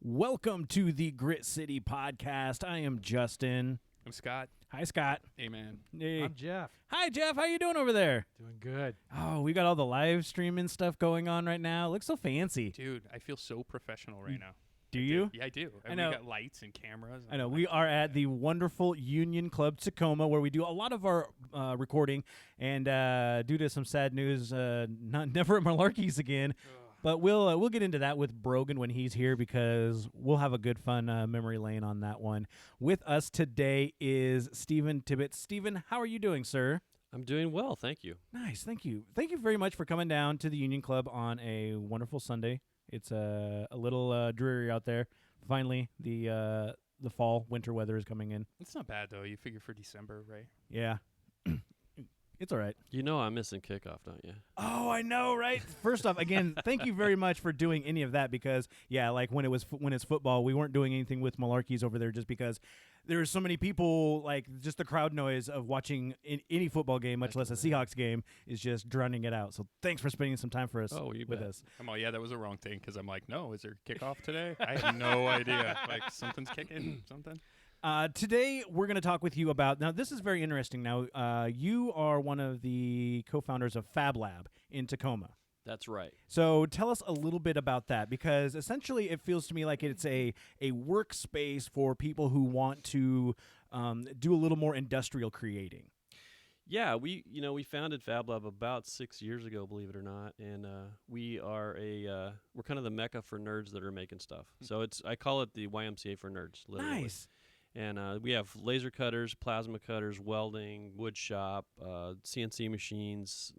Welcome to the Grit City Podcast. I am Justin. I'm Scott. Hi, Scott. Hey, man. Hey. I'm Jeff. Hi, Jeff. How you doing over there? Doing good. Oh, we got all the live streaming stuff going on right now. Looks so fancy. Dude, I feel so professional right now. Do you? Yeah, I do. I know. We got lights and cameras. I know. We are at the wonderful Union Club Tacoma, where we do a lot of our recording. And due to some sad news, never at Malarkey's again. But we'll get into that with Brogan when he's here, because we'll have a good fun memory lane on that one. With us today is Stephen Tibbitts. Stephen, how are you doing, sir? I'm doing well, thank you. Nice, thank you. Thank you very much for coming down to the Union Club on a wonderful Sunday. It's a little dreary out there. Finally, the fall, winter weather is coming in. It's not bad, though. You figure for December, right? Yeah. It's all right. You know I'm missing kickoff, don't you? Oh, I know, right? First off, again, thank you very much for doing any of that, because, yeah, like when it's football, we weren't doing anything with Malarkey's over there just because there's so many people, like just the crowd noise of watching any football game, much less a Seahawks game, is just drowning it out. So thanks for spending some time for us with bet. us. Come on, yeah, that was the wrong thing, because I'm like, no, is there kickoff today? I have no idea. Like, something's kicking, something. Today, we're going to talk with you about, now this is very interesting. Now, you are one of the co-founders of Fab Lab in Tacoma. That's right. So tell us a little bit about that, because essentially it feels to me like it's a workspace for people who want to do a little more industrial creating. Yeah, we founded Fab Lab about 6 years ago, believe it or not, and we're kind of the mecca for nerds that are making stuff. So I call it the YMCA for nerds, literally. Nice. And we have laser cutters, plasma cutters, welding, wood shop, CNC machines,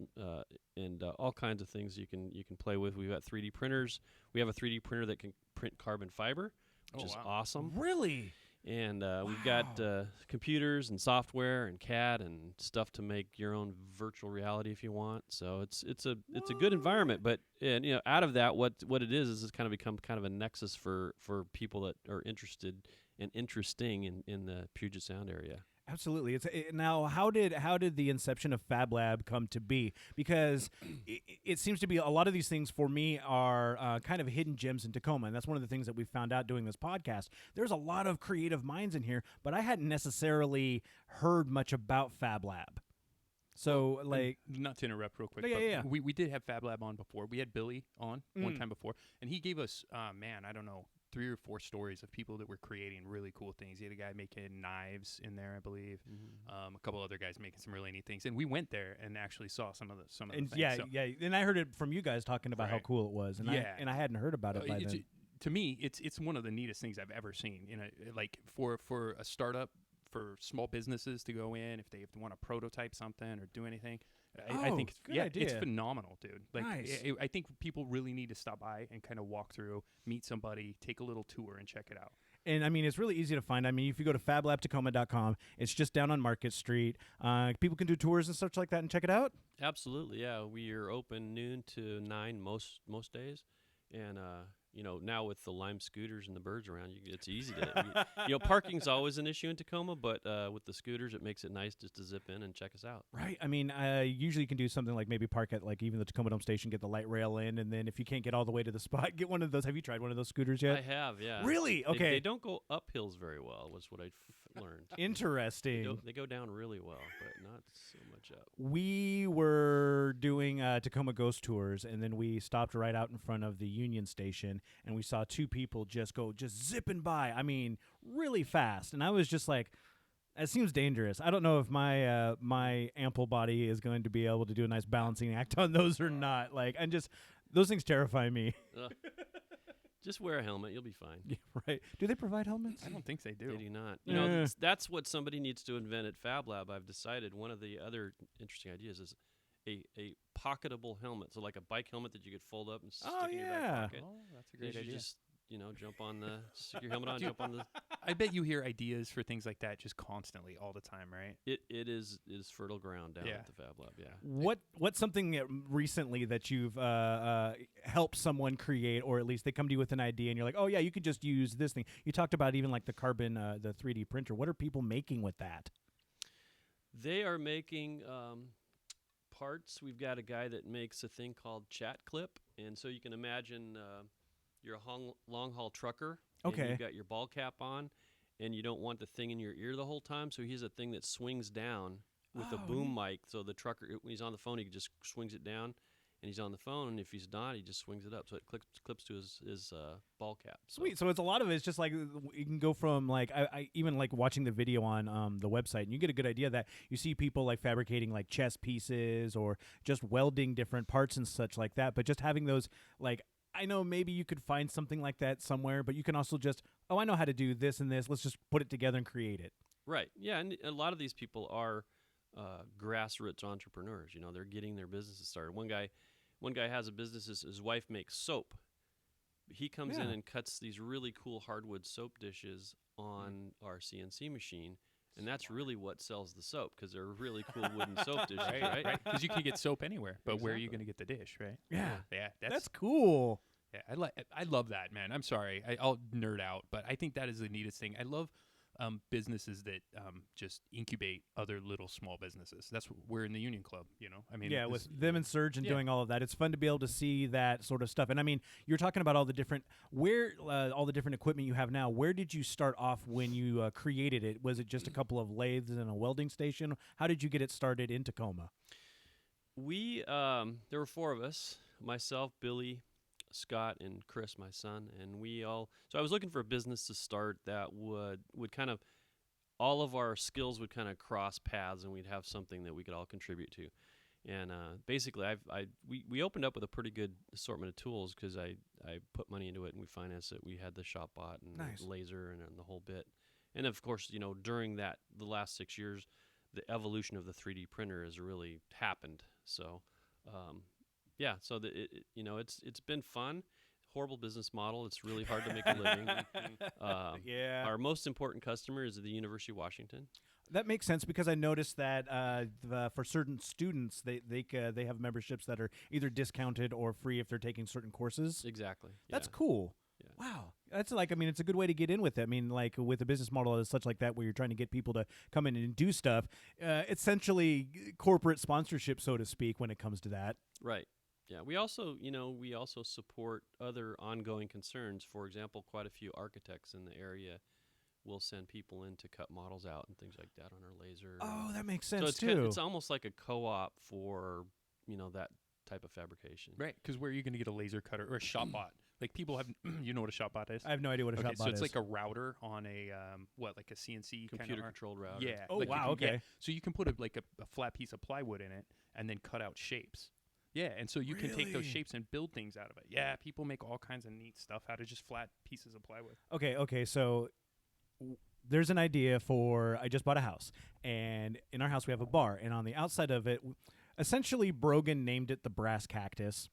and all kinds of things you can play with. We've got 3D printers. We have a 3D printer that can print carbon fiber, which is awesome. Really? And we've got computers and software and CAD and stuff to make your own virtual reality if you want. So it's a good environment. But out of that, what it is it's kind of become kind of a nexus for people that are interested and interesting in the Puget Sound area. Absolutely. Now, how did the inception of Fab Lab come to be? Because it seems to be a lot of these things for me are kind of hidden gems in Tacoma, and that's one of the things that we found out doing this podcast. There's a lot of creative minds in here, but I hadn't necessarily heard much about Fab Lab. So, not to interrupt real quick, yeah. We did have Fab Lab on before. We had Billy on one time before, and he gave us, I don't know, 3 or 4 stories of people that were creating really cool things. He had a guy making knives in there, I believe. Mm-hmm. A couple other guys making some really neat things, and we went there and actually saw some of the things. Yeah, and I heard it from you guys talking about how cool it was, and I hadn't heard about it by then. To me, it's one of the neatest things I've ever seen. Like for a startup, for small businesses to go in if they want to prototype something or do anything. I think it's phenomenal, dude. Like, nice. I think people really need to stop by and kind of walk through, meet somebody, take a little tour, and check it out. And, I mean, it's really easy to find. I mean, if you go to fablabtacoma.com, it's just down on Market Street. People can do tours and such like that and check it out? Absolutely, yeah. We are open noon to 9 most days. And, now with the Lime scooters and the birds around, it's easy to, parking's always an issue in Tacoma, but with the scooters, it makes it nice just to zip in and check us out. Right. I mean, usually you can do something like maybe park at like even the Tacoma Dome Station, get the light rail in, and then if you can't get all the way to the spot, get one of those. Have you tried one of those scooters yet? I have, yeah. Really? Okay. They don't go up hills very well, was what I learned. Interesting. They go down really well, but not so much up. We were doing Tacoma ghost tours, and then we stopped right out in front of the Union Station, and we saw 2 people just zipping by. I mean, really fast. And I was just like, that seems dangerous. I don't know if my my ample body is going to be able to do a nice balancing act on those or not. Those things terrify me. Just wear a helmet. You'll be fine. Yeah, right. Do they provide helmets? I don't think they do. They do not. That's what somebody needs to invent at Fab Lab. I've decided one of the other interesting ideas is a pocketable helmet. So like a bike helmet that you could fold up and stick in your back pocket. Oh, that's a great idea. Just stick your helmet on, jump on the. I bet you hear ideas for things like that just constantly, all the time, right? It is fertile ground down at the Fab Lab. Yeah. What's something recently that you've helped someone create, or at least they come to you with an idea, and you're like, oh yeah, you could just use this thing. You talked about even like the carbon, the 3D printer. What are people making with that? They are making parts. We've got a guy that makes a thing called Chat Clip, and so you can imagine you're a long haul trucker And Okay. you've got your ball cap on, and you don't want the thing in your ear the whole time. So he has a thing that swings down with a Oh, boom mic. So the trucker, when he's on the phone, he just swings it down, and he's on the phone. And if he's not, he just swings it up. So it clips to his ball cap. Sweet. So it's a lot of it's just like you can go from like I even like watching the video on the website, and you get a good idea that you see people like fabricating like chess pieces or just welding different parts and such like that. But just having those like I know maybe you could find something like that somewhere, but you can also just I know how to do this and this. Let's just put it together and create it. Right. Yeah, and a lot of these people are grassroots entrepreneurs. You know, they're getting their businesses started. One guy has a business. His wife makes soap. He comes in Yeah. and cuts these really cool hardwood soap dishes on our CNC machine, and that's really what sells the soap because they're really cool wooden soap dishes, right? Right. Because you can get soap anywhere, but where are you Exactly. going to get the dish, right? Yeah. Yeah. That's cool. Yeah, I love that, man. I'm sorry, I'll nerd out, but I think that is the neatest thing. I love businesses that just incubate other little small businesses. That's what we're in the Union Club, you know. I mean, Yeah, with them and Surge and yeah. doing all of that, it's fun to be able to see that sort of stuff. And I mean, you're talking about all the different all the different equipment you have now. Where did you start off when you created it? Was it just a couple of lathes and a welding station? How did you get it started in Tacoma? We there were 4 of us: myself, Billy, Scott, and Chris, my son, and we all. So I was looking for a business to start that would kind of all of our skills would kind of cross paths, and we'd have something that we could all contribute to. And basically, we opened up with a pretty good assortment of tools because I put money into it and we financed it. We had the shop bot and Nice. the laser and the whole bit. And of course, you know, during the last 6 years, the evolution of the 3D printer has really happened. So, yeah, so it's been fun. Horrible business model. It's really hard to make a living. Yeah. Our most important customer is the University of Washington. That makes sense because I noticed that for certain students, they have memberships that are either discounted or free if they're taking certain courses. Exactly. That's yeah. cool. Yeah. Wow. That's like, I mean, it's a good way to get in with it. I mean, like with a business model as such like that where you're trying to get people to come in and do stuff, essentially corporate sponsorship, so to speak, when it comes to that. Right. Yeah. We also support other ongoing concerns. For example, quite a few architects in the area will send people in to cut models out and things like that on our laser. Oh, that makes so sense it's too. it's almost like a co-op for that type of fabrication. right? Because where are you going to get a laser cutter or a shop bot? Like people have, you know what a shop bot is? I have no idea what a Okay, shop so bot it's is. like a router on a like a CNC Computer kind of controlled router. Yeah. Oh, like you wow, can get- okay. so you can put a flat piece of plywood in it and then cut out shapes. Yeah, and so you can take those Really? shapes and build things out of it. Yeah, people make all kinds of neat stuff out of just flat pieces of plywood. Okay, so there's an idea for I just bought a house, and in our house we have a bar, and on the outside of it, essentially Brogan named it the Brass Cactus,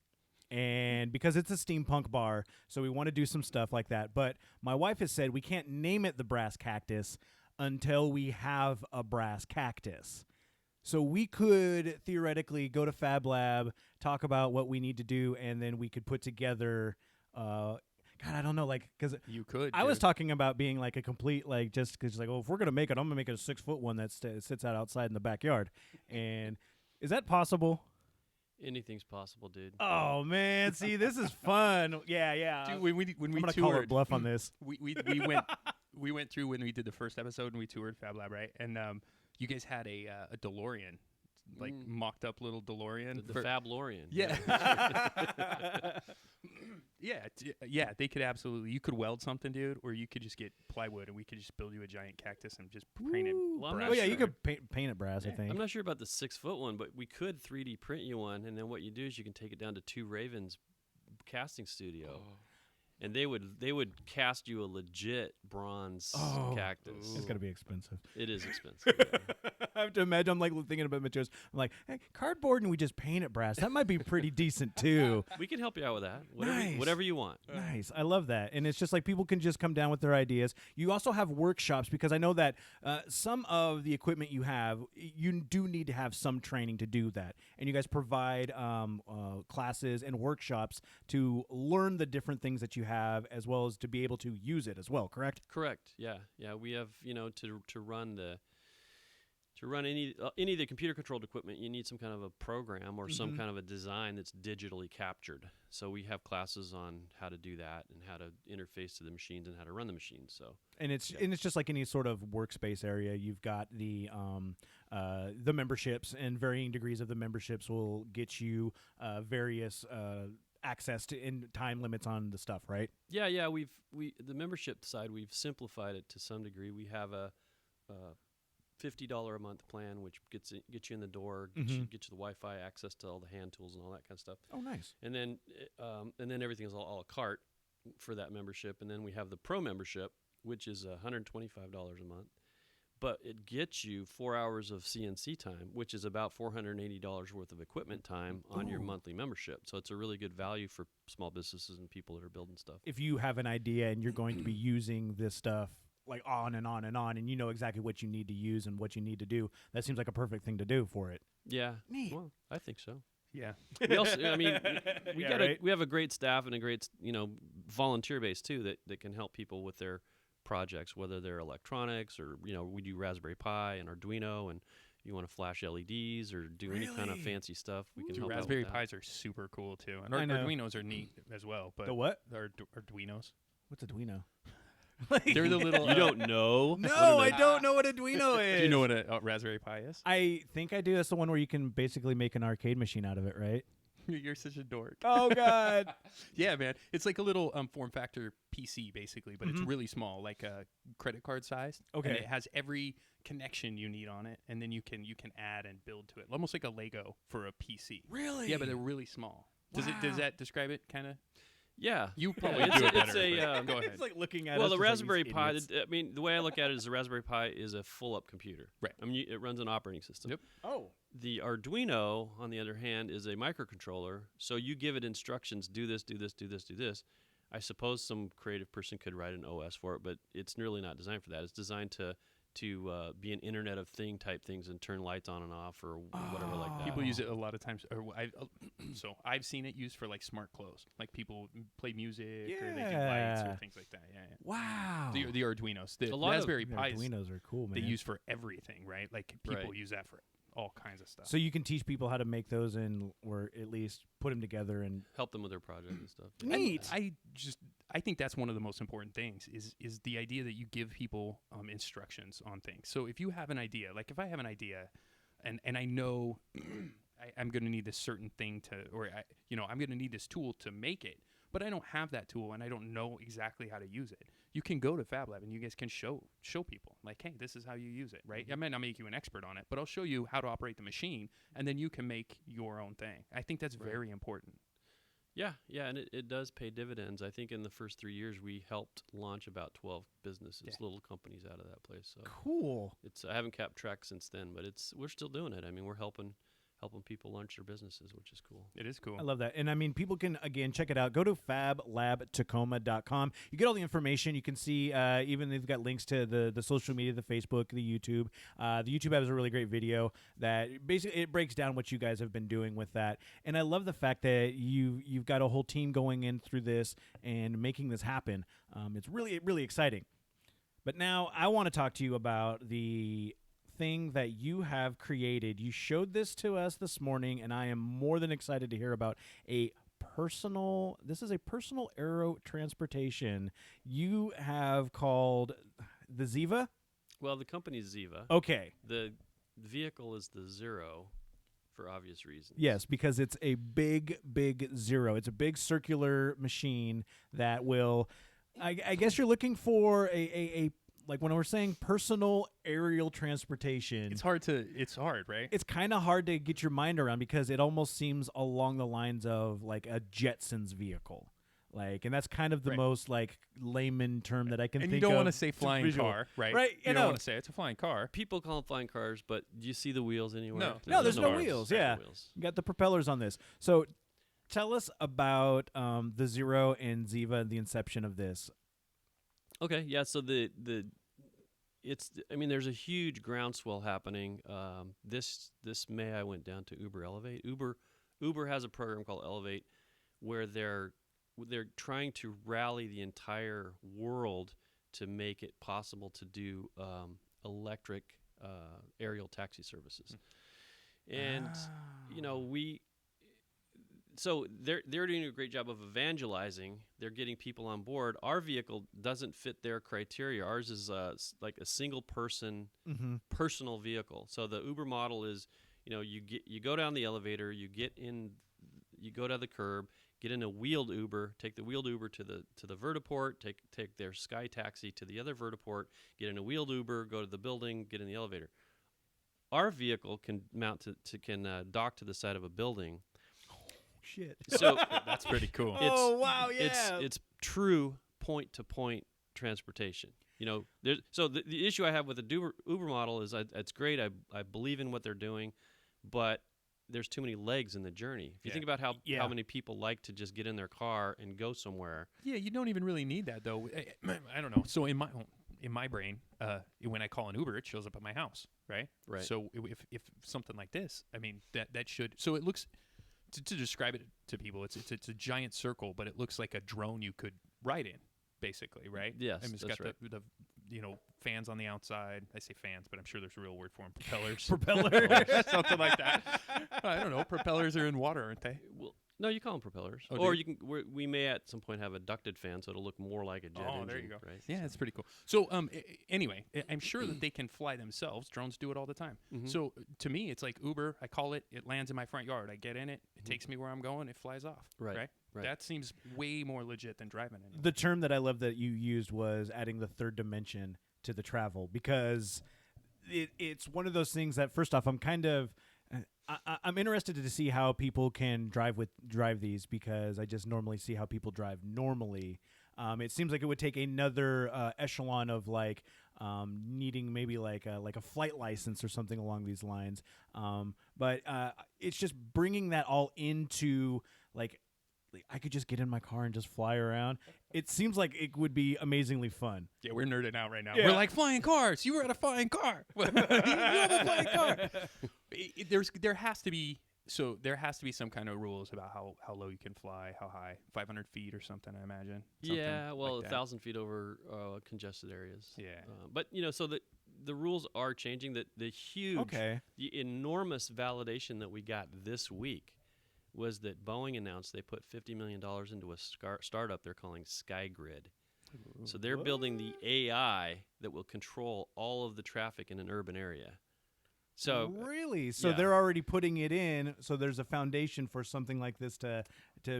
and because it's a steampunk bar, so we want to do some stuff like that. But my wife has said we can't name it the Brass Cactus until we have a brass cactus. So we could theoretically go to Fab Lab, talk about what we need to do, and then we could put together. God, I don't know, like because You could. I was dude. talking about being like a complete like just because like, well, if we're gonna make it, I'm gonna make it a 6-foot one that sits out outside in the backyard. And is that possible? Anything's possible, dude. Oh man, see, this is fun. Yeah. Dude, when we I'm gonna call her toured, bluff on this. we went through when we did the first episode and we toured Fab Lab, right? And you guys had a DeLorean, like mocked up little DeLorean. The for- Fablorian. Yeah. Yeah, they could absolutely. You could weld something, dude, or you could just get plywood and we could just build you a giant cactus and just paint it. Ooh. Well, I'm brass not Oh yeah, you sure. could paint it brass. I think. I'm not sure about the 6-foot one, but we could 3D print you one, and then what you do is you can take it down to Two Ravens casting studio, and they would cast you a legit bronze cactus. It's gonna be expensive. It is expensive. yeah. I have to imagine. I'm like thinking about materials. I'm like, hey, cardboard, and we just paint it brass. That might be pretty decent too. We can help you out with that. Nice. Whatever you want. Nice. I love that. And it's just like people can just come down with their ideas. You also have workshops because I know that some of the equipment you have, you do need to have some training to do that. And you guys provide classes and workshops to learn the different things that you have as well as to be able to use it as well, correct? Correct. Yeah. We have to to run any of the computer controlled equipment, you need some kind of a program or some kind of a design that's digitally captured. So we have classes on how to do that and how to interface to the machines and how to run the machines. So and it's just like any sort of workspace area. You've got the memberships, and varying degrees of the memberships will get you various access to in time limits on the stuff, right? Yeah, the membership side, we've simplified it to some degree. We have a $50 a month plan, which gets you in the door, get you the Wi-Fi access to all the hand tools and all that kind of stuff. Oh, nice. And then everything is all a la carte for that membership. And then we have the pro membership, which is $125 a month, but it gets you 4 hours of CNC time, which is about $480 worth of equipment time on your monthly membership. So it's a really good value for small businesses and people that are building stuff. If you have an idea and you're going to be using this stuff like on and on and on, and you know exactly what you need to use and what you need to do, that seems like a perfect thing to do for it. Yeah. Neat. Well, I think so. Yeah. We also, I mean, Yeah, we have a great staff and a great, volunteer base too that can help people with their projects, whether they're electronics or, we do Raspberry Pi and Arduino, and you want to flash LEDs or do any kind of fancy stuff, we can help Raspberry out with that. Pis are super cool too. And I know. Arduinos are neat as well. But The what? Arduinos. What's a Duino? They're the little... You don't know? No, I don't know what a Duino is. Do you know what a Raspberry Pi is? I think I do. That's the one where you can basically make an arcade machine out of it, right? You're such a dork. Oh, God. Yeah, man. It's like a little form factor PC, basically, but it's really small, like a credit card size. Okay. And it has every connection you need on it, and then you can add and build to it, almost like a Lego for a PC. Really? Yeah, but they're really small. Does that describe it, kind of? Yeah. You probably Yeah, do it it's better. a, but go ahead. It's like looking at Well, us the just like Raspberry these Pi, idiots. the way I look at it is the Raspberry Pi is a full-up computer. Right. I mean, it runs an operating system. Yep. Oh. The Arduino, on the other hand, is a microcontroller. So you give it instructions, do this, do this, do this, do this. I suppose some creative person could write an OS for it, but it's really not designed for that. It's designed to be an Internet of Thing type things and turn lights on and off or whatever like that. People use it a lot of times. So I've seen it used for like smart clothes, like people play music or they do lights or things like that. Yeah. Wow. The Arduinos, the A lot of Raspberry The Pis, Arduinos are cool, man. they use for everything, right? Like people Right. use that for all kinds of stuff. So you can teach people how to make those or at least put them together and Help them with their project and stuff. Neat. I think that's one of the most important things is the idea that you give people instructions on things. So if you have an idea, like if I have an idea and I know I'm going to need this certain thing I'm going to need this tool to make it, but I don't have that tool and I don't know exactly how to use it. You can go to Fab Lab and you guys can show people like, hey, this is how you use it, right? I might not make you an expert on it, but I'll show you how to operate the machine, and then you can make your own thing. I think that's very important. Yeah, and it does pay dividends. I think in the first 3 years we helped launch about 12 businesses, little companies out of that place. So cool. I haven't kept track since then, but we're still doing it. I mean, we're helping people launch their businesses, which is cool. It is cool. I love that. And I mean, people can, again, check it out. Go to fablabtacoma.com. You get all the information. You can see even they've got links to the social media, the Facebook, the YouTube. The YouTube has a really great video that basically it breaks down what you guys have been doing with that. And I love the fact that you've got a whole team going in through this and making this happen. It's really, really exciting. But now I want to talk to you about the thing that you have created. You showed this to us this morning, and I am more than excited to hear about this is a personal aero transportation you have called the Ziva? Well, the company's Ziva. Okay. The vehicle is the Zero for obvious reasons. Yes, because it's a big, big Zero. It's a big circular machine that will, I guess you're looking for a like when we're saying personal aerial transportation. It's hard, right? It's kind of hard to get your mind around because it almost seems along the lines of like a Jetsons vehicle. And that's kind of the most like layman term that I can think of. And you don't want to say flying car, right? Right. You don't want to say it's a flying car. People call them flying cars, but do you see the wheels anywhere? No, there's no cars. wheels. There's Yeah. no wheels. You got the propellers on this. So tell us about the Zero and Ziva and the inception of this. Okay, yeah. So there's a huge groundswell happening. This May I went down to Uber Elevate. Uber has a program called Elevate, where they're trying to rally the entire world to make it possible to do electric aerial taxi services. And so they're doing a great job of evangelizing. They're getting people on board. Our vehicle doesn't fit their criteria. Ours is like a single person personal vehicle. So the Uber model is, you go down the elevator, you go down the curb, get in a wheeled Uber, take the wheeled Uber to the vertiport, take their Sky Taxi to the other vertiport, get in a wheeled Uber, go to the building, get in the elevator. Our vehicle can dock to the side of a building. Shit. So That's pretty cool. Wow, yeah. It's true point-to-point transportation. So the issue I have with the Uber model is it's great. I believe in what they're doing, but there's too many legs in the journey. If you think about how many people like to just get in their car and go somewhere. Yeah, you don't even really need that though. I don't know. So in my brain, when I call an Uber, it shows up at my house, right? Right. So if something like this, I mean that should. So it looks to describe it to people, it's a giant circle, but it looks like a drone you could ride in, basically, right? Yes, I mean, it's that's got right. the fans on the outside. I say fans, but I'm sure there's a real word for them. Propellers. Propellers. Something like that. I don't know. Propellers are in water, aren't they? Well, no, you call them propellers. Oh, or we may at some point have a ducted fan, so it'll look more like a jet engine. Oh, there you go. Right? Yeah, it's pretty cool. So, anyway, I'm sure that they can fly themselves. Drones do it all the time. So, to me, it's like Uber. I call it. It lands in my front yard. I get in it. It takes me where I'm going. It flies off. Right. That seems way more legit than driving it. The term that I love that you used was adding the third dimension to the travel, because it's one of those things that, first off, I'm kind of I'm interested to see how people can drive these, because I just normally see how people drive normally. It seems like it would take another echelon of needing maybe like a flight license or something along these lines. But it's just bringing that all into I could just get in my car and just fly around. It seems like it would be amazingly fun. Yeah, we're nerding out right now. Yeah. We're like, flying cars. You were at a flying car. You have a flying car. There has to be some kind of rules about how low you can fly, how high, 500 feet or something, I imagine. Yeah, well, like 1,000 feet over congested areas. Yeah. But so the rules are changing. The the enormous validation that we got this week was that Boeing announced they put $50 million into a startup they're calling SkyGrid. So they're building the AI that will control all of the traffic in an urban area. So really, so they're already putting it in. So there's a foundation for something like this to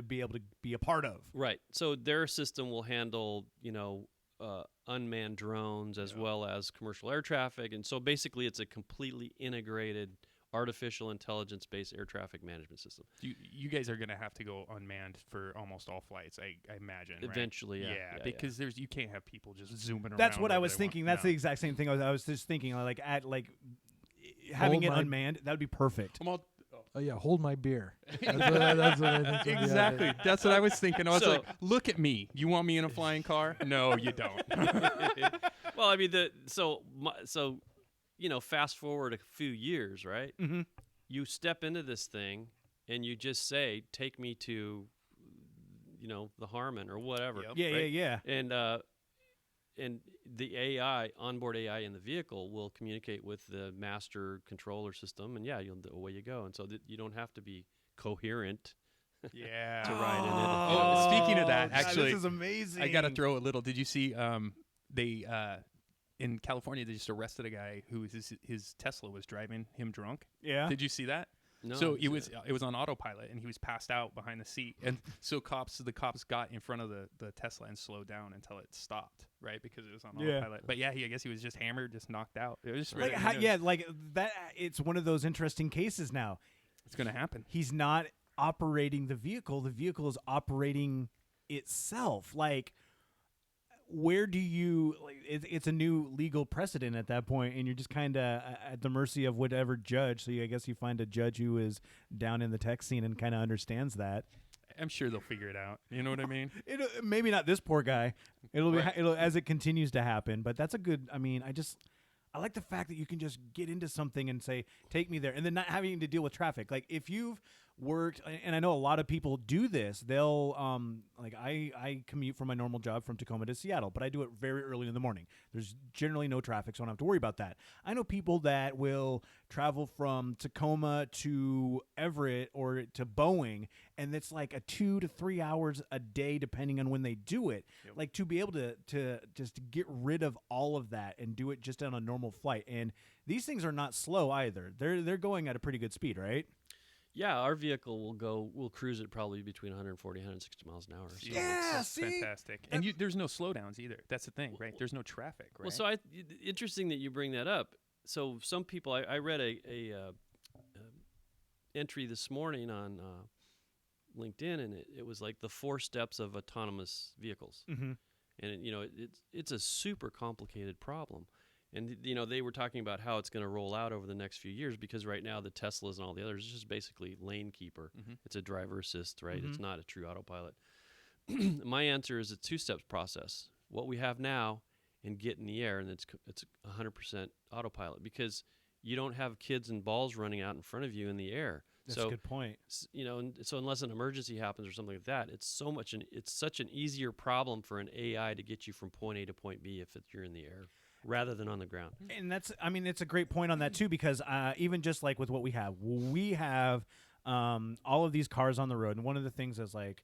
be able to be a part of. Right. So their system will handle unmanned drones as well as commercial air traffic, and so basically it's a completely integrated artificial intelligence-based air traffic management system. You guys are going to have to go unmanned for almost all flights, I imagine. Eventually, right? yeah. Because you can't have people just zooming around. That's what I was wherever they thinking. want. That's the exact same thing. I was just thinking, having it unmanned, that would be perfect. Oh yeah, hold my beer. That's what I think. Exactly. That's what I was thinking. I was like, look at me. You want me in a flying car? No, you don't. Well, I mean, fast forward a few years, right? Mm-hmm. You step into this thing and you just say, "Take me to, the Harmon or whatever." Yep. Yeah, yeah. And the AI, onboard AI in the vehicle, will communicate with the master controller system, and away you go. And so that you don't have to be coherent. Yeah. To ride in it. Oh, speaking of that, actually, this is amazing. I got to throw a little. Did you see? They in California, they just arrested a guy who his Tesla was driving him drunk. Yeah. Did you see that? No, So it was on autopilot, and he was passed out behind the seat, and so the cops got in front of the Tesla and slowed down until it stopped, right? Because it was on autopilot. But I guess he was just hammered, just knocked out. It was just really that. It's one of those interesting cases now. It's gonna happen. He's not operating the vehicle. The vehicle is operating itself. Where do you? It's a new legal precedent at that point, and you're just kind of at the mercy of whatever judge. So I guess you find a judge who is down in the tech scene and kind of understands that. I'm sure they'll figure it out. You know what I mean? Maybe not this poor guy. It'll Right. be as it continues to happen. But that's a good. I mean, I like the fact that you can just get into something and say, "Take me there," and then not having to deal with traffic. Like if you've worked, and I know a lot of people do this. They'll like I commute from my normal job from Tacoma to Seattle, but I do it very early in the morning. There's generally no traffic, so I don't have to worry about that. I know people that will travel from Tacoma to Everett or to Boeing, and it's like a 2 to 3 hours a day depending on when they do it. Yep. Like to be able to just get rid of all of that and do it just on a normal flight. And these things are not slow either. They're going at a pretty good speed, right? Yeah, our vehicle will cruise at probably between 140, 160 miles an hour. So Yeah, That's see? fantastic. And there's no slowdowns either. That's the thing, right? There's no traffic, right? Well, so interesting that you bring that up. So some people, I read a entry this morning on LinkedIn, and it was like the 4 steps of autonomous vehicles. Mm-hmm. And it's a super complicated problem. And they were talking about how it's going to roll out over the next few years, because right now the Teslas and all the others is just basically lane keeper. Mhm. It's a driver assist, right? Mhm. It's not a true autopilot. My answer is a 2-step process. What we have now, and get in the air, and it's 100% autopilot, because you don't have kids and balls running out in front of you in the air. That's so a good point. and so unless an emergency happens or something like that, it's such an easier problem for an AI to get you from point A to point B if you're in the air rather than on the ground. And it's a great point on that too, because even just like with what we have all of these cars on the road, and one of the things is I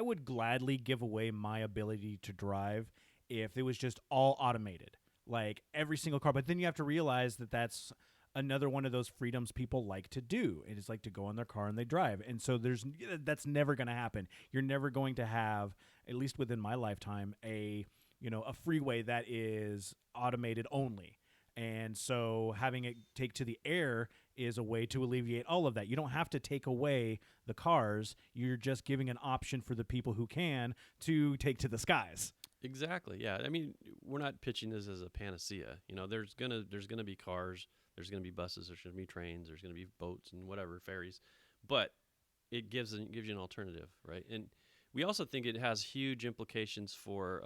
would gladly give away my ability to drive if it was just all automated, like every single car. But then you have to realize that that's another one of those freedoms people like to do. It is like to go in their car and they drive, and so that's never going to happen. You're never going to have, at least within my lifetime, a freeway that is automated only. And so having it take to the air is a way to alleviate all of that. You don't have to take away the cars. You're just giving an option for the people who can to take to the skies. Exactly. Yeah. I mean, we're not pitching this as a panacea. There's gonna be cars, there's gonna be buses, there's gonna be trains, there's gonna be boats and whatever, ferries, but it gives you an alternative, right? And we also think it has huge implications for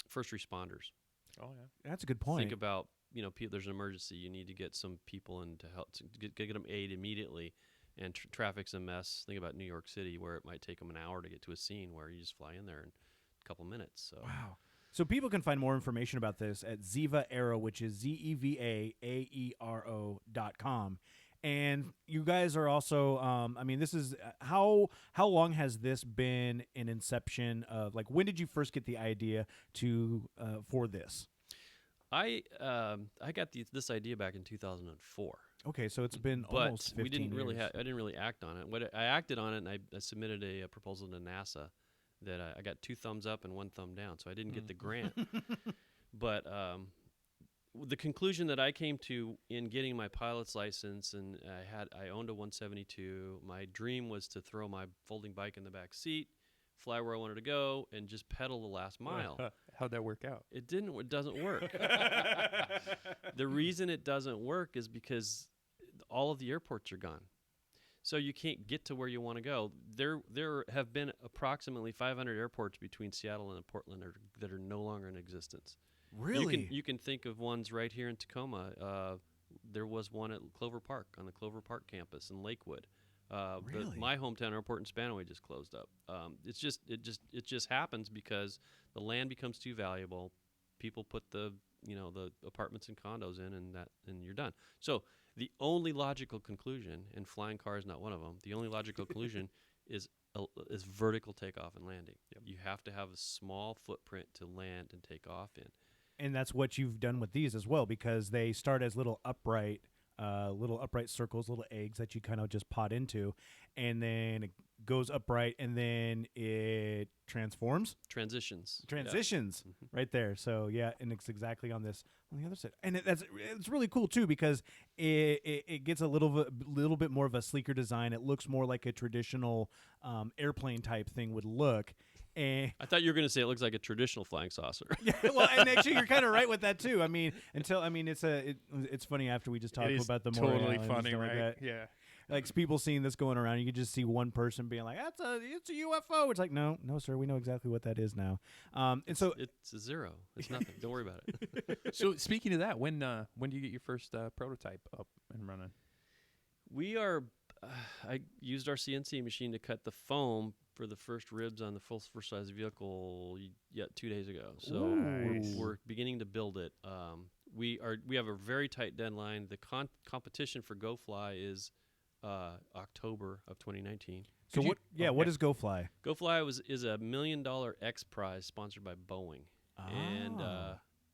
first responders. Oh, yeah. That's a good point. Think about, there's an emergency, you need to get some people in to help to get them aid immediately, and traffic's a mess. Think about New York City, where it might take them an hour to get to a scene, where you just fly in there in a couple minutes. So Wow. So people can find more information about this at Ziva Aero, which is ZEVAAERO.com. And you guys are also, this is how long has this been an inception of, like, when did you first get the idea for this? I got this idea back in 2004. Okay, so it's been but almost 15 we didn't really years. I didn't really act on it. I acted on it, and I submitted a proposal to NASA that I got 2 thumbs up and 1 thumb down, so I didn't get the grant. But the conclusion that I came to in getting my pilot's license, and I owned a 172. My dream was to throw my folding bike in the back seat, fly where I wanted to go, and just pedal the last mile. How'd that work out? It doesn't work. The reason it doesn't work is because all of the airports are gone. So you can't get to where you want to go. There have been approximately 500 airports between Seattle and Portland that are no longer in existence. Really? You can think of ones right here in Tacoma. There was one at Clover Park, on the Clover Park campus in Lakewood. Really? My hometown airport in Spanaway just closed up. It just happens because the land becomes too valuable. People put the apartments and condos in, and you're done. So the only logical conclusion, and flying car is not one of them, the only logical conclusion is vertical takeoff and landing. Yep. You have to have a small footprint to land and take off in. And that's what you've done with these as well, because they start as little upright circles, little eggs that you kind of just pot into, and then it goes upright, and then it transitions Yeah. right there. So yeah, and it's exactly on the other side, and it's really cool too, because it gets a little bit more of a sleeker design. It looks more like a traditional airplane type thing would look. I thought you were going to say it looks like a traditional flying saucer. Yeah, well, and actually, you're kind of right with that too. It's funny after we just talked about the Maury totally Islands and funny, stuff like right? that. Yeah. Like people seeing this going around, you could just see one person being like, it's a UFO." It's like, no, sir, we know exactly what that is now. And so It's a zero. It's nothing. Don't worry about it. So speaking of that, when do you get your first prototype up and running? We are I used our CNC machine to cut the foam for the first ribs on the first size vehicle 2 days ago. So we're beginning to build it. We have a very tight deadline. The competition for GoFly is October of 2019. So what is GoFly? GoFly is a $1 million X Prize sponsored by Boeing, and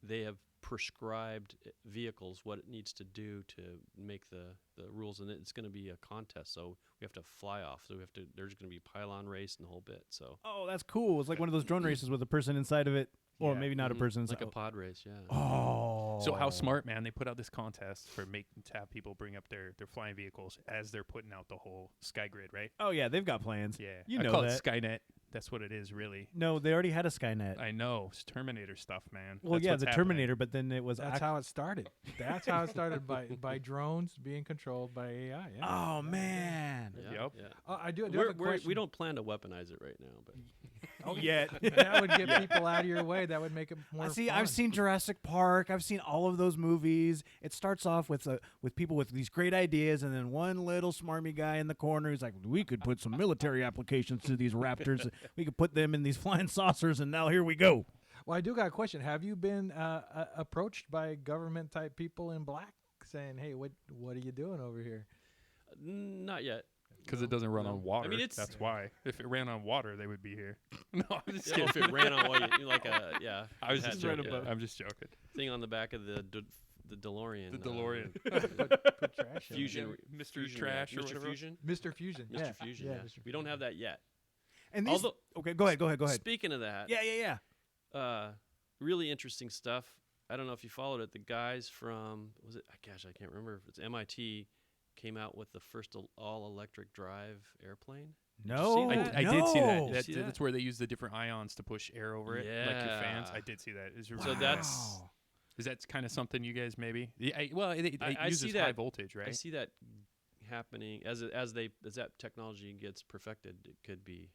they have prescribed vehicles what it needs to do to make the rules, and it's going to be a contest. So we have to fly off. So there's going to be pylon race and the whole bit. So that's cool. It's like one of those drone races with a person inside of it, or maybe not a person inside. Like a pod race, yeah. Oh, So how smart, man! They put out this contest to have people bring up their flying vehicles as they're putting out the whole sky grid, right? Oh yeah, they've got plans. Yeah, I call that. it Skynet. That's what it is, really. No, they already had a Skynet. I know. It's Terminator stuff, man. Well, That's yeah, what's the happening. Terminator, but then it was. That's how it started. That's how it started by drones being controlled by AI. Yeah. Oh man. Yeah, Yep. yeah. I do have a question. We don't plan to weaponize it right now, but Yet. That would get people out of your way. That would make it more fun. I've seen Jurassic Park. I've seen all of those movies. It starts off with people with these great ideas, and then one little smarmy guy in the corner who's like, "We could put some military applications to these raptors. We could put them in these flying saucers, and now here we go." Well, I do got a question. Have you been approached by government type people in black saying, "Hey, what are you doing over here?" not yet. Because it doesn't run on water. I mean, that's why. If it ran on water, they would be here. No, I'm just Yeah, kidding. if it ran on what you like a I was had just to, joking. yeah. I'm just joking. Thing on the back of the DeLorean. The DeLorean. Put trash in it. Fusion. Mr. Fusion Trash or Mr. whatever. Fusion. Mr. Fusion. Mr. Yeah. Fusion. Yeah, Yeah. Mr. We don't have that yet. And these, Although, okay, go ahead. speaking of that, Yeah. really interesting stuff. I don't know if you followed it. The guys from I can't remember if it's MIT came out with the first all-electric drive airplane. No, Did you see that? I did see that. No. Did you see That's where they use the different ions to push air over it, like your fans. Yeah. I did see that. So that's Is that kind of something you guys maybe? It I uses see high that. voltage, right? I see that happening as that technology gets perfected. It could be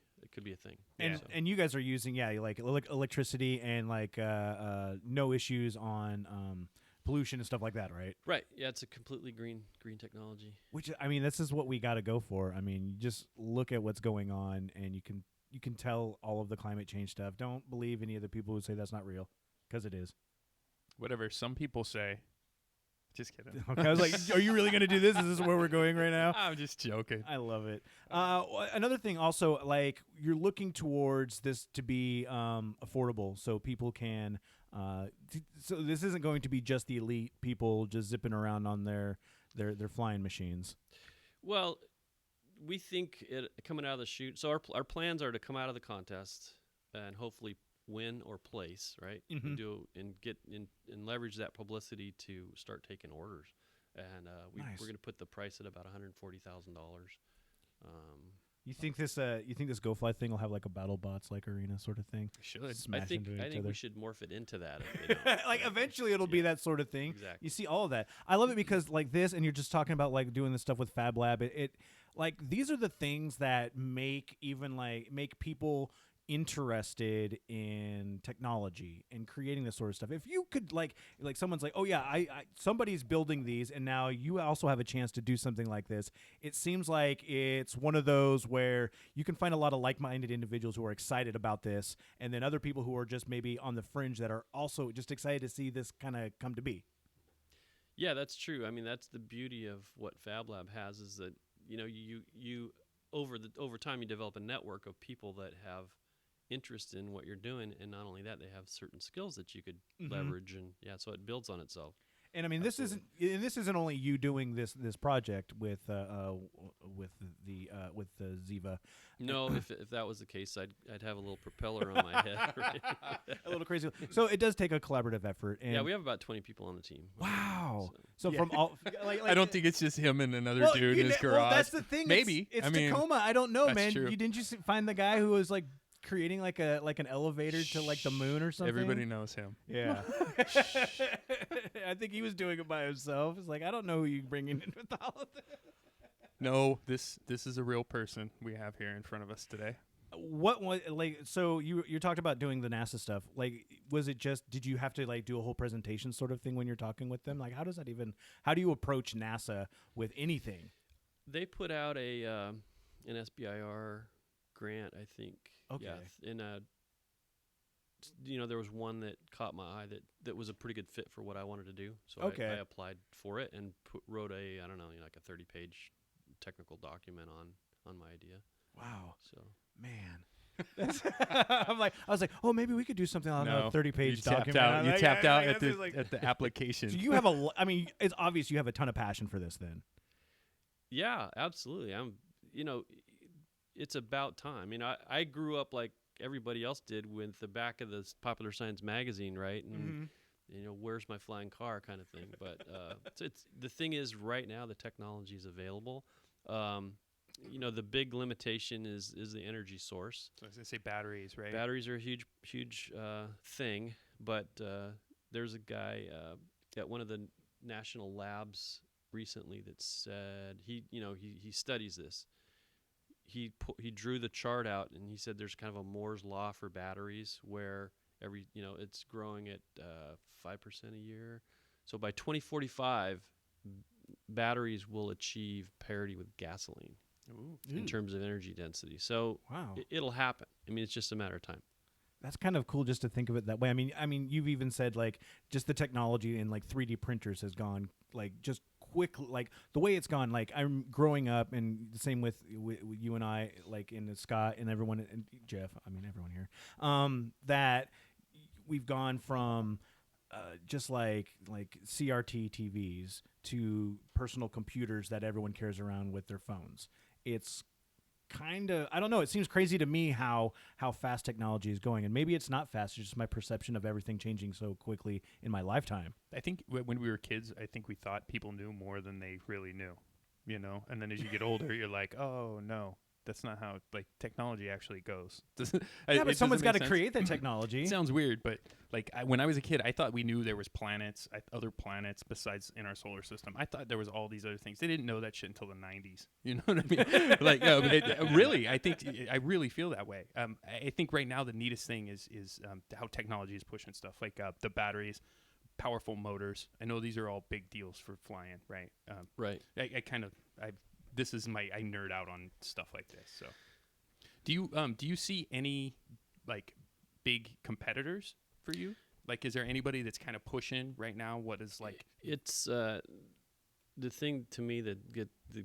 a thing. And So- and you guys are using like electricity and like no issues on pollution and stuff like that, right? right, yeah, it's a completely green technology. Which I mean, this is what we got to go for. I mean, you just look at what's going on, and you can tell all of the climate change stuff. Don't believe any of the people who say that's not real, because it is. Whatever some people say. Just kidding. Okay, I was like, are you really going to do this? Is this where we're going right now? I'm just joking. I love it. Another thing also, like, you're looking towards this to be affordable so people can so this isn't going to be just the elite people just zipping around on their flying machines. Well, we think coming out of the chute. So our plans are to come out of the contest and hopefully win or place, right? Mhm. And leverage that publicity to start taking orders. And Nice. we're going to put the price at about $140,000. You think this GoFly thing will have like a BattleBots like arena sort of thing? Should. Smash I think into each we other. should morph it into that. You know? Like eventually it'll be that sort of thing. Exactly. You see all of that. I love it because like this, and you're just talking about like doing this stuff with Fab Lab. It like these are the things that make people interested in technology and creating this sort of stuff. If you could like someone's like, oh yeah, I somebody's building these, and now you also have a chance to do something like this. It seems like it's one of those where you can find a lot of like-minded individuals who are excited about this, and then other people who are just maybe on the fringe that are also just excited to see this kind of come to be. Yeah, that's true. I mean, that's the beauty of what Fab Lab has is that you over time you develop a network of people that have interest in what you're doing, and not only that, they have certain skills that you could leverage, and so it builds on itself. And I mean, this isn't only you doing this project with the Ziva. No, if that was the case, I'd have a little propeller on my head. Right? A little crazy. So it does take a collaborative effort. And Yeah, we have about 20 people on the team. Wow. So- So from all, like I don't think it's just him and another dude in his garage. Well, that's the thing. Maybe. it's I mean, Tacoma. I don't know, that's man. true. Didn't you find the guy who was like creating like an elevator to like the moon or something? Everybody knows him. Yeah. I think he was doing it by himself. It's like I don't know who you bringing in with all of this. No, this is a real person we have here in front of us today. What was like? So you talked about doing the NASA stuff. Like, was it just? Did you have to like do a whole presentation sort of thing when you're talking with them? Like, how do you approach NASA with anything? They put out an SBIR grant, I think. Okay. Yeah, and there was one that caught my eye that was a pretty good fit for what I wanted to do. So Okay. I applied for it and wrote a, I don't know, like a 30-page technical document on my idea. Wow. So Man. I was like, oh, maybe we could do something on a 30-page tapped document. out. I'm You like, tapped I out mean, at this is like- the application. So you have I mean, it's obvious you have a ton of passion for this then. yeah, absolutely. It's about time. I mean, I grew up like everybody else did with the back of the Popular Science magazine, right? And where's my flying car kind of thing. But it's the thing is, right now the technology is available. The big limitation is the energy source. So I was gonna say batteries, right? Batteries are a huge thing, but there's a guy at one of the national labs recently that said he studies this. He drew the chart out, and he said there's kind of a Moore's law for batteries where it's growing at 5% a year. So by 2045, batteries will achieve parity with gasoline in terms of energy density. So Wow. it'll happen. I mean, it's just a matter of time. That's kind of cool just to think of it that way. I mean, you've even said like just the technology in like 3D printers has gone like just quick, like the way it's gone. Like I'm growing up, and the same with you and I, like in Scott and everyone and Jeff. I mean, everyone here. That we've gone from just like CRT TVs to personal computers that everyone carries around with their phones. It's kind of, I don't know, it seems crazy to me how fast technology is going, and maybe it's not fast, it's just my perception of everything changing so quickly in my lifetime. I think when we were kids, I think we thought people knew more than they really knew, and then as you get older, you're like, oh no, that's not how like technology actually goes. Yeah, but someone's got to create that technology. It sounds weird, but like when I was a kid, I thought we knew there was planets, other planets besides in our solar system. I thought there was all these other things. They didn't know that shit until the 90s. You know what I mean? Like, really, I think I really feel that way. I think right now the neatest thing is how technology is pushing stuff like the batteries, powerful motors. I know these are all big deals for flying, right? Right. This is I nerd out on stuff like this. So, do you see any like big competitors for you? Like, is there anybody that's kind of pushing right now? What is like? It's the thing to me that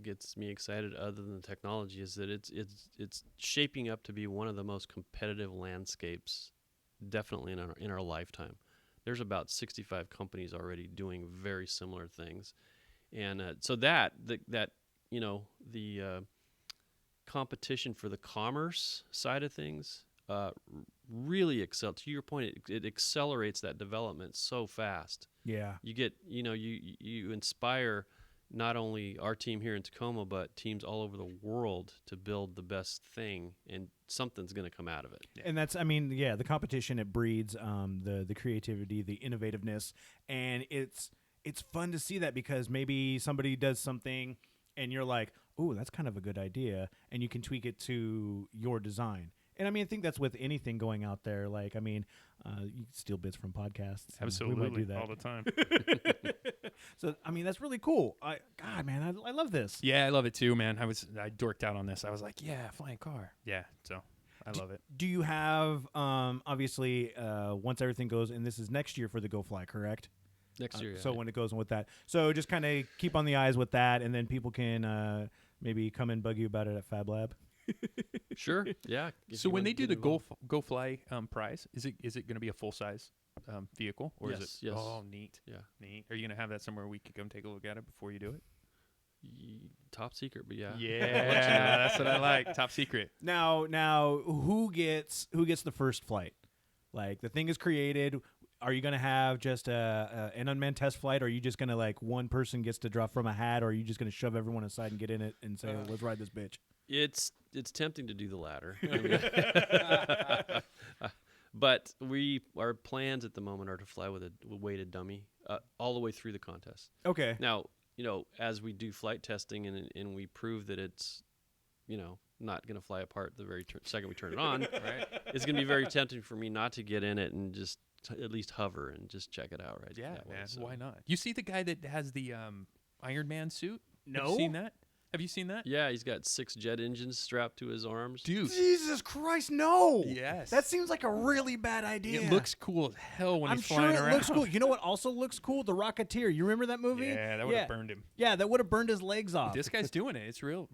gets me excited, other than the technology, is that it's shaping up to be one of the most competitive landscapes, definitely in our lifetime. There's about 65 companies already doing very similar things, and so the competition for the commerce side of things really to your point, it accelerates that development so fast. Yeah. You get, you inspire not only our team here in Tacoma, but teams all over the world to build the best thing, and something's going to come out of it. Yeah. And that's, the competition, it breeds the creativity, the innovativeness, and it's fun to see that, because maybe somebody does something and you're like, ooh, that's kind of a good idea, and you can tweak it to your design. And I think that's with anything going out there. Like, you steal bits from podcasts. Absolutely, we might do that all the time. So, that's really cool. God, man, I love this. Yeah, I love it too, man. I dorked out on this. I was like, yeah, flying car. Yeah, so I love it. Do you have, obviously, once everything goes, and this is next year for the Go Fly, correct? Next year. So when it goes on with that. So just kind of keep on the eyes with that, and then people can maybe come and bug you about it at Fab Lab. Sure. Yeah. So when they do the Go Fly prize, is it going to be a full size vehicle, or yes, is it? Yes. Oh, neat. Yeah. Neat. Are you going to have that somewhere we could come take a look at it before you do it? Top secret, but yeah. Yeah, that's what I like. Top secret. Now, who gets the first flight? Like, the thing is created. Are you going to have just an unmanned test flight, or are you just going to, like, one person gets to drop from a hat, or are you just going to shove everyone aside and get in it and say, let's ride this bitch? It's tempting to do the latter. But our plans at the moment are to fly with a weighted dummy all the way through the contest. Okay. Now, as we do flight testing and we prove that it's, not going to fly apart the very second we turn it on, Right. it's going to be very tempting for me not to get in it and just at least hover and just check it out, right? Yeah, that way, man. so. Why not? You see the guy that has the Iron Man suit? No. Have you seen that? Have you seen that? Yeah, he's got 6 jet engines strapped to his arms. Dude. Jesus Christ, no. Yes. That seems like a really bad idea. It looks cool as hell when I'm he's sure flying it around. looks cool. You know what also looks cool? The Rocketeer. You remember that movie? Yeah, that would have burned him. Yeah, that would have burned his legs off. This guy's doing it. It's real.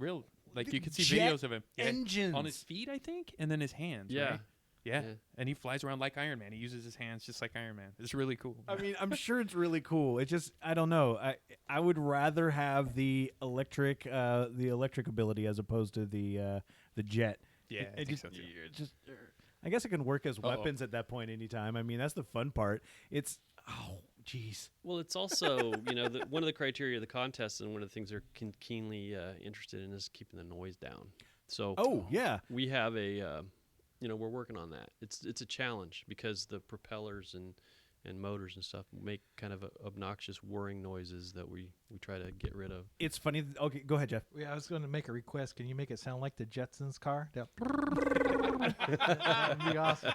Like you can see Jet videos of him. engines. On his feet, I think, and then his hands. Yeah. Right? Yeah. Yeah. And he flies around like Iron Man. He uses his hands just like Iron Man. It's really cool. I mean, I'm sure it's really cool. It just, I don't know. I would rather have the electric ability as opposed to the jet. Yeah, I think so too. I guess it can work as Uh-oh. weapons at that point anytime. I mean, that's the fun part. It's, jeez. Well, it's also, one of the criteria of the contest and one of the things they're keenly interested in is keeping the noise down. So Yeah. we have a, we're working on that. It's a challenge because the propellers and motors and stuff make kind of obnoxious whirring noises that we try to get rid of. It's funny. Okay, go ahead, Jeff. Yeah, I was going to make a request. Can you make it sound like the Jetsons car? That'd be awesome.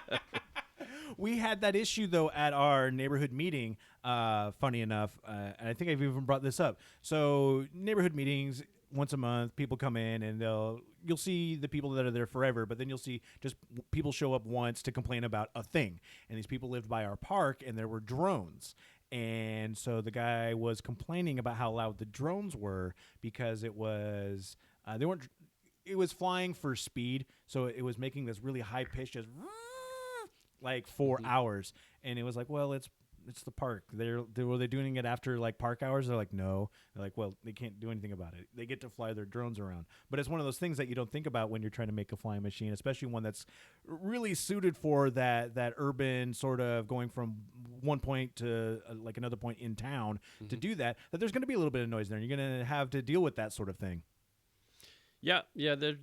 We had that issue, though, at our neighborhood meeting, funny enough, and I think I've even brought this up. So neighborhood meetings, once a month, people come in, and you'll see the people that are there forever, but then you'll see just people show up once to complain about a thing. And these people lived by our park, and there were drones. And so the guy was complaining about how loud the drones were because it was it was flying for speed, so it was making this really high pitch, just like 4 hours. And it was like, well, it's the park. Were they doing it after like park hours? They're like, no. They're like, well, they can't do anything about it. They get to fly their drones around. But it's one of those things that you don't think about when you're trying to make a flying machine, especially one that's really suited for that urban sort of going from one point to like another point in town to do that there's going to be a little bit of noise there. And you're going to have to deal with that sort of thing. Yeah. The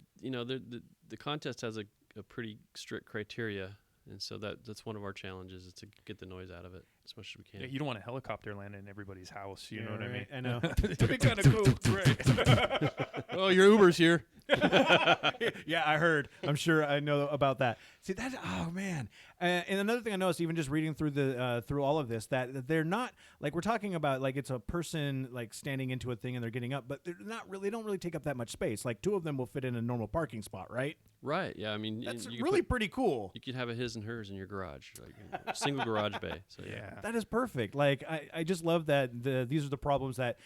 contest has a pretty strict criteria. And so that's one of our challenges is to get the noise out of it as much as we can. Yeah, you don't want a helicopter landing in everybody's house. You know what I mean? I know. It'd be kind of cool. Right. Oh, your Uber's here. Yeah, I heard. I'm sure I know about that. See that? Oh man! And another thing I noticed, even just reading through through all of this, that they're not like we're talking about like it's a person like standing into a thing and they're getting up, but they're not really. They don't really take up that much space. Like 2 of them will fit in a normal parking spot, right? Right. Yeah. I mean, That's you really pretty cool. You could have a his and hers in your garage, like a single garage bay. So yeah. That is perfect. Like I just love that these are the problems that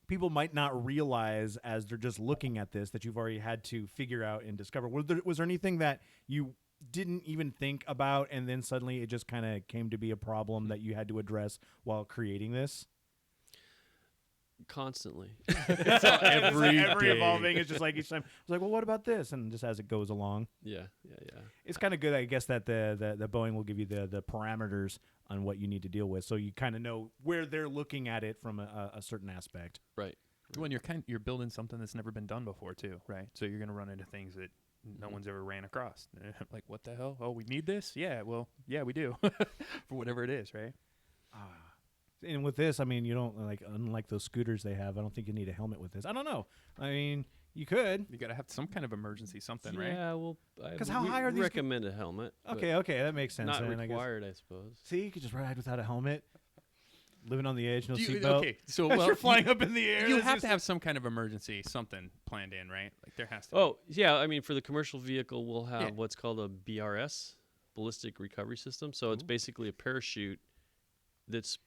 people might not realize as they're just looking at this that you've already had to figure out and discover. Was there anything that you didn't even think about and then suddenly it just kind of came to be a problem that you had to address while creating this? Constantly. It's all, every evolving. It's just like each time. It's like, well, what about this? And just as it goes along. Yeah. It's kind of good, I guess, that the Boeing will give you the parameters on what you need to deal with, so you kind of know where they're looking at it from a certain aspect. Right. When you're building something that's never been done before too, right? So you're gonna run into things that no one's ever ran across. Like, what the hell? Oh, we need this? Yeah, well, yeah, we do. For whatever it is, right? And with this, I mean, you don't unlike those scooters they have. I don't think you need a helmet with this. I don't know. I mean, you could. You gotta have some kind of emergency something, right? Yeah. Well, 'Cause how high are these? Recommend a helmet. Okay, that makes sense. Not then, required, I suppose. See, you could just ride without a helmet, living on the edge, no Do you- seatbelt. Okay, so As well, you're flying up in the air. you that's have just- to have some kind of emergency something planned in, right? Like there has to. Oh, yeah. I mean, for the commercial vehicle, we'll have Yeah. what's called a BRS, ballistic recovery system. So it's basically a parachute that's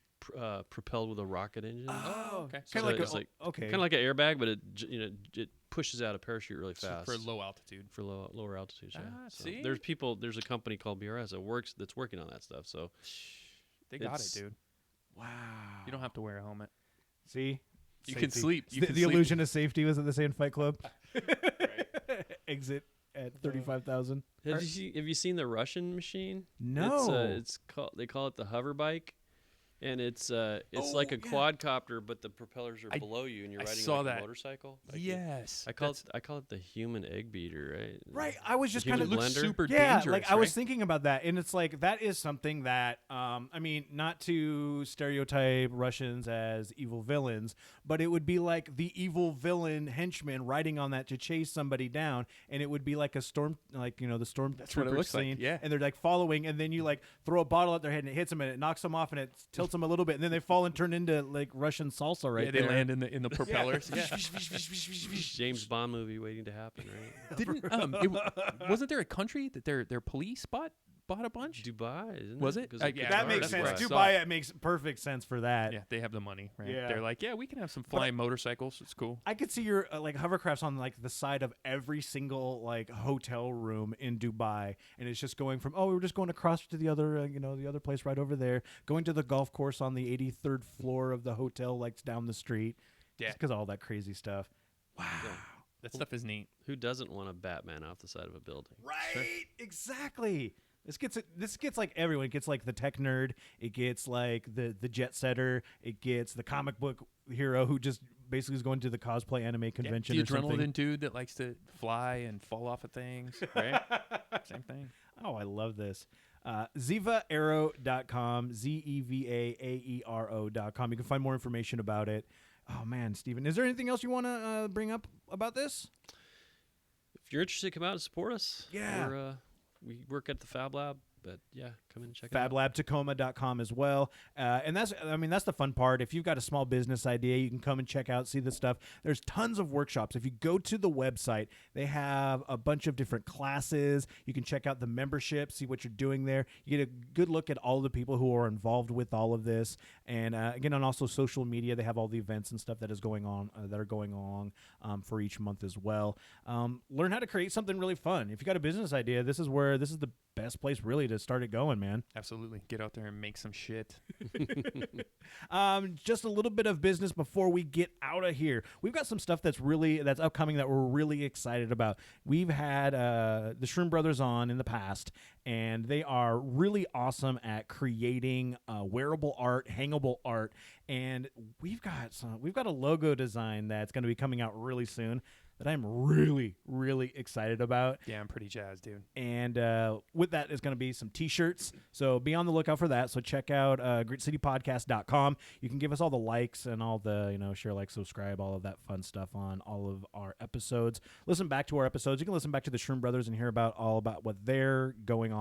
propelled with a rocket engine. Oh, okay. So Kind of it's like kind of like an airbag, but it pushes out a parachute really So fast for low altitude. for lower altitudes. Yeah. Ah, So see? there's a company called BRS that's working on that stuff. So They got it, It's- dude. Wow. You don't have to wear a helmet. See, You can Safety. sleep. You the can the sleep. illusion of safety was at the same Fight Club. Exit at 35,000. have you seen the Russian machine? No. They call it the hover bike. And it's like a yeah. quadcopter, but the propellers are I- below you, and you're I riding saw like that. a motorcycle. Like Yes. I call it the human egg beater, right? Right. I was just The kind human of looks blender. super yeah, dangerous. like I was right? thinking about that, and it's like that is something that I mean, not to stereotype Russians as evil villains, but it would be like the evil villain henchman riding on that to chase somebody down, and it would be like a storm, like the storm That's what it trooper looks like, scene, yeah. and they're like following, and then you like throw a bottle at their head and it hits them and it knocks them off and it tilts them a little bit, and then they fall and turn into like Russian salsa right yeah, there. they land in the propellers. James Bond movie waiting to happen, right? Wasn't there a country that their police bought a bunch? Dubai, isn't Was it? it? 'Cause Yeah, of That Qatar, makes that's sense. where I saw Dubai, it. it makes perfect sense for that. Yeah, they have the money, right? Yeah. They're like, yeah, we can have some flying motorcycles. It's cool. I could see your like hovercrafts on like the side of every single like hotel room in Dubai, and it's just going from we were just going across to the other the other place right over there, going to the golf course on the 83rd floor of the hotel like down the street. Yeah. Because of all that crazy stuff. Wow. Yeah. That stuff is neat. Who doesn't want a Batman off the side of a building? Right. Exactly. This gets like everyone. It gets like the tech nerd. It gets like the jet setter. It gets the comic book hero who just basically is going to the cosplay anime convention The or something. adrenaline dude that likes to fly and fall off of things, right? Same thing. Oh, I love this. Zivaero.com, Zevaero.com. You can find more information about it. Oh, man, Steven, is there anything else you want to bring up about this? If you're interested, come out and support us. Yeah. We work at the Fab Lab, but yeah, come in and check it out. FabLabTacoma.com as well. And that's the fun part. If you've got a small business idea, you can come and check out, see the stuff. There's tons of workshops. If you go to the website, they have a bunch of different classes. You can check out the membership, see what you're doing there. You get a good look at all the people who are involved with all of this. And again, on also social media, they have all the events and stuff that is going on, that are going along for each month as well. Learn how to create something really fun. If you got a business idea, this is the best place really to start it going, man. Absolutely. Get out there and make some shit. Just a little bit of business before we get out of here. We've got some stuff that's upcoming that we're really excited about. We've had the Shroom Brothers on in the past, and they are really awesome at creating wearable art, hangable art, and we've got a logo design that's going to be coming out really soon that I'm really, really excited about. Yeah, I'm pretty jazzed, dude. And with that is going to be some T-shirts. So be on the lookout for that. So check out GreatCityPodcast.com. You can give us all the likes and all the, share, like, subscribe, all of that fun stuff on all of our episodes. Listen back to our episodes. You can listen back to the Shroom Brothers and hear all about what they're going on